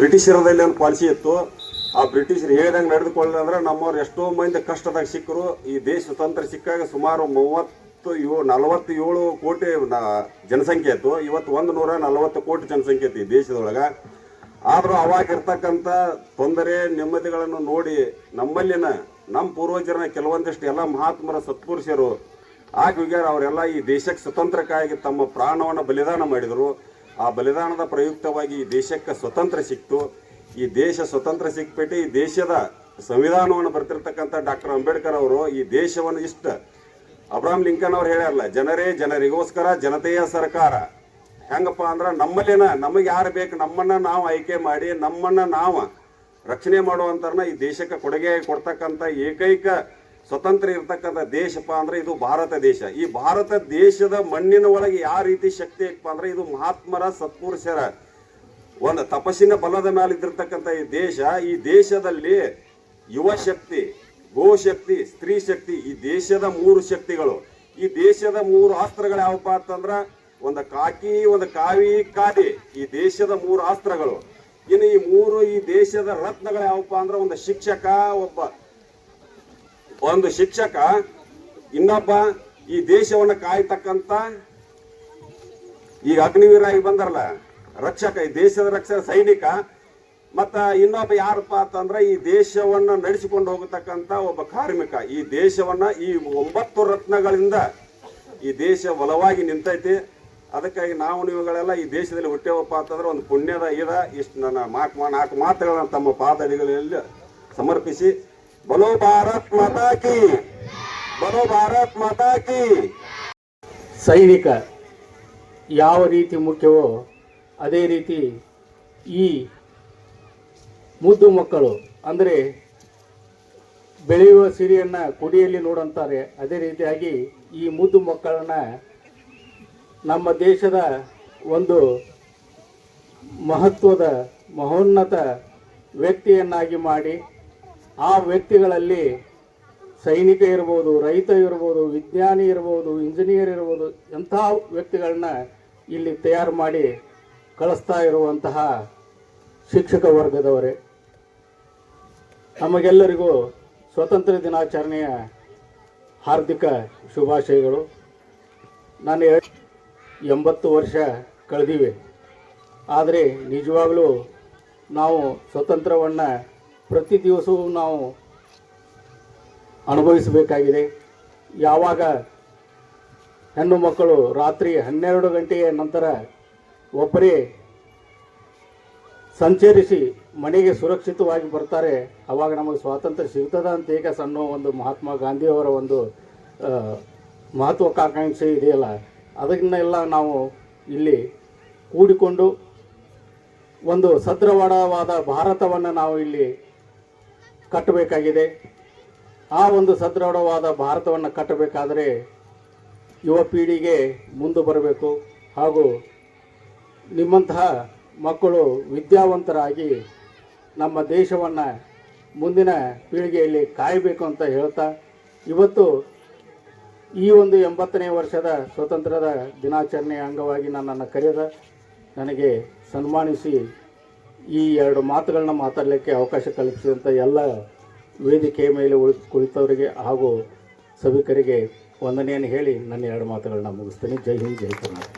ಬ್ರಿಟಿಷರದಲ್ಲಿ ಒಂದು ಪಾಲಿಸಿ ಇತ್ತು. ಆ ಬ್ರಿಟಿಷರು ಹೇಳ್ದಂಗೆ ನಡೆದುಕೊಳ್ಳ ಅಂದ್ರೆ ನಮ್ಮವ್ರು ಎಷ್ಟೋ ಮಂದಿ ಕಷ್ಟದಾಗ ಸಿಕ್ಕರು. ಈ ದೇಶ ಸ್ವತಂತ್ರ ಸಿಕ್ಕಾಗ ಸುಮಾರು 47 ಕೋಟಿ ಜನಸಂಖ್ಯೆ ಇತ್ತು. ಇವತ್ತು 140 ಕೋಟಿ ಜನಸಂಖ್ಯೆ ಐತಿ ಈ ದೇಶದೊಳಗೆ. ಆದರೂ ಅವಾಗಿರ್ತಕ್ಕಂಥ ತೊಂದರೆ ನೆಮ್ಮದಿಗಳನ್ನು ನೋಡಿ ನಮ್ಮ ಪೂರ್ವಜರನ್ನ ಕೆಲವೊಂದಿಷ್ಟು ಎಲ್ಲ ಮಹಾತ್ಮರ ಸತ್ಪುರುಷರು ಹೋಗ್ಯಾರ. ಅವರೆಲ್ಲ ಈ ದೇಶಕ್ಕೆ ಸ್ವತಂತ್ರಕ್ಕಾಗಿ ತಮ್ಮ ಪ್ರಾಣವನ್ನು ಬಲಿದಾನ ಮಾಡಿದರು. ಆ ಬಲಿದಾನದ ಪ್ರಯುಕ್ತವಾಗಿ ಈ ದೇಶಕ್ಕೆ ಸ್ವತಂತ್ರ ಸಿಕ್ತು. ಈ ದೇಶ ಸ್ವತಂತ್ರ ಸಿಕ್ಬಿಟ್ಟು ಈ ದೇಶದ ಸಂವಿಧಾನವನ್ನು ಬರ್ತಿರ್ತಕ್ಕಂಥ ಡಾಕ್ಟರ್ ಅಂಬೇಡ್ಕರ್ ಅವರು ಈ ದೇಶವನ್ನು ಅಬ್ರಾಹಂ ಲಿಂಕನ್ ಅವ್ರು ಹೇಳ್ಯಾರಲ್ಲ, ಜನರೇ ಜನರಿಗೋಸ್ಕರ ಜನತೆಯ ಸರ್ಕಾರ. ಹೆಂಗಪ್ಪ ಅಂದ್ರೆ ನಮಗೆ ಯಾರು ಬೇಕು ನಮ್ಮನ್ನ ನಾವು ಆಯ್ಕೆ ಮಾಡಿ ನಮ್ಮನ್ನ ನಾವು ರಕ್ಷಣೆ ಮಾಡುವಂತರನ್ನ ಈ ದೇಶಕ್ಕೆ ಕೊಡುಗೆ ಕೊಡ್ತಕ್ಕಂಥ ಏಕೈಕ ಸ್ವತಂತ್ರ ಇರ್ತಕ್ಕಂಥ ದೇಶಪ್ಪ ಅಂದ್ರೆ ಇದು ಭಾರತ ದೇಶ. ಈ ಭಾರತ ದೇಶದ ಮಣ್ಣಿನ ಒಳಗೆ ಯಾವ ರೀತಿ ಶಕ್ತಿ ಐತಪ್ಪ ಅಂದ್ರೆ ಇದು ಮಹಾತ್ಮರ ಸತ್ಪುರುಷರ ಒಂದು ತಪಸ್ಸಿನ ಬಲದ ಮೇಲೆ ಇದ್ದಿರ್ತಕ್ಕಂಥ ಈ ದೇಶದಲ್ಲಿ ಯುವ ಶಕ್ತಿ, ಗೋಶಕ್ತಿ, ಸ್ತ್ರೀ ಶಕ್ತಿ, ಈ ದೇಶದ 3 ಶಕ್ತಿಗಳು. ಈ ದೇಶದ 3 ಅಸ್ತ್ರಗಳು ಯಾವಪ್ಪ ಅಂತಂದ್ರ ಒಂದು ಕಾಕಿ, ಒಂದು ಕಾವಿ, ಖಾದಿ. ಈ ದೇಶದ 3 ಅಸ್ತ್ರಗಳು. ಇನ್ನು ಈ ದೇಶದ ರತ್ನಗಳು ಯಾವಪ್ಪ ಅಂದ್ರೆ ಒಂದು ಶಿಕ್ಷಕ, ಇನ್ನೊಬ್ಬ ಈ ದೇಶವನ್ನು ಕಾಯ್ತಕ್ಕಂಥ ಈಗ ಅಗ್ನಿವೀರ ಆಗಿ ಬಂದಾರಲ್ಲ ರಕ್ಷಕ, ಈ ದೇಶದ ರಕ್ಷಕ ಸೈನಿಕ. ಮತ್ತ ಇನ್ನೊಬ್ಬ ಯಾರಪ್ಪ ಅಂತಂದ್ರೆ ಈ ದೇಶವನ್ನ ನಡೆಸಿಕೊಂಡು ಹೋಗತಕ್ಕಂತ ಒಬ್ಬ ಕಾರ್ಮಿಕ. ಈ ದೇಶವನ್ನ ಈ 9 ರತ್ನಗಳಿಂದ ಈ ದೇಶ ಬಲವಾಗಿ ನಿಂತೈತಿ. ಅದಕ್ಕಾಗಿ ನೀವುಗಳೆಲ್ಲ ಈ ದೇಶದಲ್ಲಿ ಹುಟ್ಟೇವಪ್ಪ ಅಂತಂದ್ರೆ ಒಂದು ಪುಣ್ಯದ ಇಷ್ಟು ನನ್ನ 4 ಮಾತುಗಳನ್ನ ತಮ್ಮ ಪಾದಡಿಗಳಲ್ಲಿ ಸಮರ್ಪಿಸಿ ಬಲೋ ಭಾರತ್ ಮಾತಾ ಕಿ, ಬಲೋ ಭಾರತ್ ಮಾತಾ ಕಿ. ಸೈನಿಕ ಯಾವ ರೀತಿ ಮುಖ್ಯವೋ ಅದೇ ರೀತಿ ಈ ಮುದ್ದು ಮಕ್ಕಳು ಅಂದರೆ ಬೆಳೆಯುವ ಸಿರಿಯನ್ನು ಕುಡಿಯಲ್ಲಿ ನೋಡಂತಾರೆ. ಅದೇ ರೀತಿಯಾಗಿ ಈ ಮುದ್ದು ಮಕ್ಕಳನ್ನ ನಮ್ಮ ದೇಶದ ಒಂದು ಮಹತ್ವದ ಮಹೋನ್ನತ ವ್ಯಕ್ತಿಯನ್ನಾಗಿ ಮಾಡಿ ಆ ವ್ಯಕ್ತಿಗಳಲ್ಲಿ ಸೈನಿಕ ಇರ್ಬೋದು, ರೈತ ಇರ್ಬೋದು, ವಿಜ್ಞಾನಿ ಇರ್ಬೋದು, ಇಂಜಿನಿಯರ್ ಇರ್ಬೋದು, ಎಂಥ ವ್ಯಕ್ತಿಗಳನ್ನ ಇಲ್ಲಿ ತಯಾರು ಮಾಡಿ ಕಳಿಸ್ತಾ ಇರುವಂತಹ ಶಿಕ್ಷಕ ವರ್ಗದವರೇ. ನಮಗೆಲ್ಲರಿಗೂ ಸ್ವಾತಂತ್ರ್ಯ ದಿನಾಚರಣೆಯ ಹಾರ್ದಿಕ ಶುಭಾಶಯಗಳು. ನಾನು 80 ವರ್ಷ ಕಳೆದಿವೆ. ಆದರೆ ನಿಜವಾಗಲೂ ನಾವು ಸ್ವತಂತ್ರವನ್ನು ಪ್ರತಿ ದಿವಸವೂ ನಾವು ಅನುಭವಿಸಬೇಕಾಗಿದೆ. ಯಾವಾಗ ಹೆಣ್ಣು ಮಕ್ಕಳು ರಾತ್ರಿ 12 ಗಂಟೆಯ ನಂತರ ಒಬ್ಬರೇ ಸಂಚರಿಸಿ ಮನೆಗೆ ಸುರಕ್ಷಿತವಾಗಿ ಬರ್ತಾರೆ, ಆವಾಗ ನಮಗೆ ಸ್ವಾತಂತ್ರ್ಯ ಸಿಗ್ತದ ಅಂತ ಈಗ ಸಣ್ಣ ಒಂದು ಮಹಾತ್ಮ ಗಾಂಧಿಯವರ ಒಂದು ಮಹತ್ವಾಕಾಂಕ್ಷೆ ಇದೆಯಲ್ಲ, ಅದನ್ನೆಲ್ಲ ನಾವು ಇಲ್ಲಿ ಕೂಡಿಕೊಂಡು ಒಂದು ಸದೃಢವಾದ ಭಾರತವನ್ನು ನಾವು ಇಲ್ಲಿ ಕಟ್ಟಬೇಕಾಗಿದೆ. ಆ ಒಂದು ಸದೃಢವಾದ ಭಾರತವನ್ನು ಕಟ್ಟಬೇಕಾದರೆ ಯುವ ಪೀಳಿಗೆ ಮುಂದೆ ಬರಬೇಕು. ಹಾಗೂ ನಿಮ್ಮಂತಹ ಮಕ್ಕಳು ವಿದ್ಯಾವಂತರಾಗಿ ನಮ್ಮ ದೇಶವನ್ನು ಮುಂದಿನ ಪೀಳಿಗೆಯಲ್ಲಿ ಕಾಯಬೇಕು ಅಂತ ಹೇಳ್ತಾ, ಇವತ್ತು ಈ ಒಂದು 80ನೇ ವರ್ಷದ ಸ್ವಾತಂತ್ರ್ಯದ ದಿನಾಚರಣೆಯ ಅಂಗವಾಗಿ ನನ್ನನ್ನು ಕರೆದ ನನಗೆ ಸನ್ಮಾನಿಸಿ ಈ 2 ಮಾತುಗಳನ್ನ ಮಾತಾಡಲಿಕ್ಕೆ ಅವಕಾಶ ಕಲ್ಪಿಸಿದಂಥ ಎಲ್ಲ ವೇದಿಕೆಯ ಮೇಲೆ ಕುಳಿತವರಿಗೆ ಹಾಗೂ ಸಭಿಕರಿಗೆ ವಂದನೆಯನ್ನು ಹೇಳಿ ನನ್ನ 2 ಮಾತುಗಳನ್ನ ಮುಗಿಸ್ತೀನಿ. ಜೈ ಹಿಂದ್, ಜೈ ಕರ್ನಾಟಕ.